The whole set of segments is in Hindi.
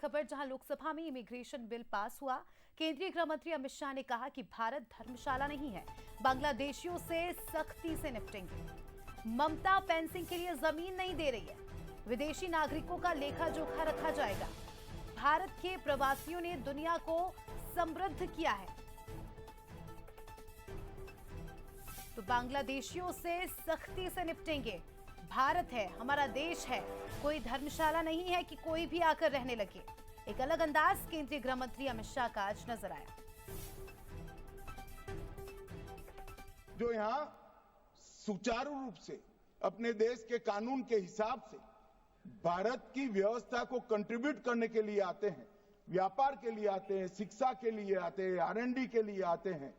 खबर, जहां लोकसभा में इमिग्रेशन बिल पास हुआ। केंद्रीय गृह मंत्री अमित शाह ने कहा कि भारत धर्मशाला नहीं है, बांग्लादेशियों से सख्ती से निपटेंगे। ममता फेंसिंग के लिए जमीन नहीं दे रही है, विदेशी नागरिकों का लेखा जोखा रखा जाएगा। भारत के प्रवासियों ने दुनिया को समृद्ध किया है, तो बांग्लादेशियों से सख्ती से निपटेंगे। भारत है, हमारा देश है, कोई धर्मशाला नहीं है कि कोई भी आकर रहने लगे। एक अलग अंदाज केंद्रीय गृह मंत्री अमित शाह का आज नजर आया। जो यहां सुचारू रूप से अपने देश के कानून के हिसाब से भारत की व्यवस्था को कंट्रीब्यूट करने के लिए आते हैं, व्यापार के लिए आते हैं, शिक्षा के लिए आते हैं, R&D के लिए आते हैं,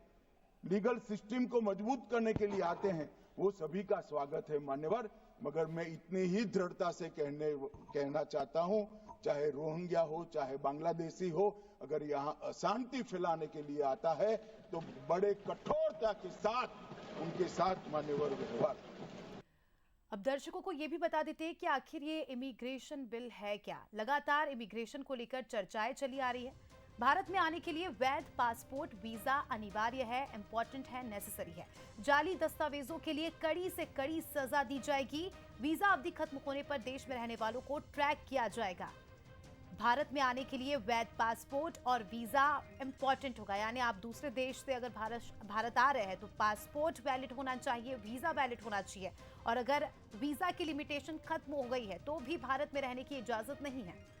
लीगल सिस्टम को मजबूत करने के लिए आते हैं, वो सभी का स्वागत है मान्यवर। मगर मैं इतनी ही दृढ़ता से कहना चाहता हूं, चाहे रोहिंग्या हो, चाहे बांग्लादेशी हो, अगर यहां अशांति फैलाने के लिए आता है तो बड़े कठोरता के साथ उनके साथ मान्यवर व्यवहार। अब दर्शकों को यह भी बता देते हैं कि आखिर ये इमिग्रेशन बिल है क्या। लगातार इमिग्रेशन को लेकर चर्चाएं चली आ रही है। भारत में आने के लिए वैध पासपोर्ट वीजा अनिवार्य है, इंपॉर्टेंट है, नेसेसरी है। जाली दस्तावेजों के लिए कड़ी से कड़ी सजा दी जाएगी। वीजा अवधि खत्म होने पर देश में रहने वालों को ट्रैक किया जाएगा। भारत में आने के लिए वैध पासपोर्ट और वीजा इंपॉर्टेंट होगा, यानी आप दूसरे देश से अगर भारत आ रहे हैं तो पासपोर्ट वैलिड होना चाहिए, वीजा वैलिड होना चाहिए। और अगर वीजा की लिमिटेशन खत्म हो गई है तो भी भारत में रहने की इजाजत नहीं है।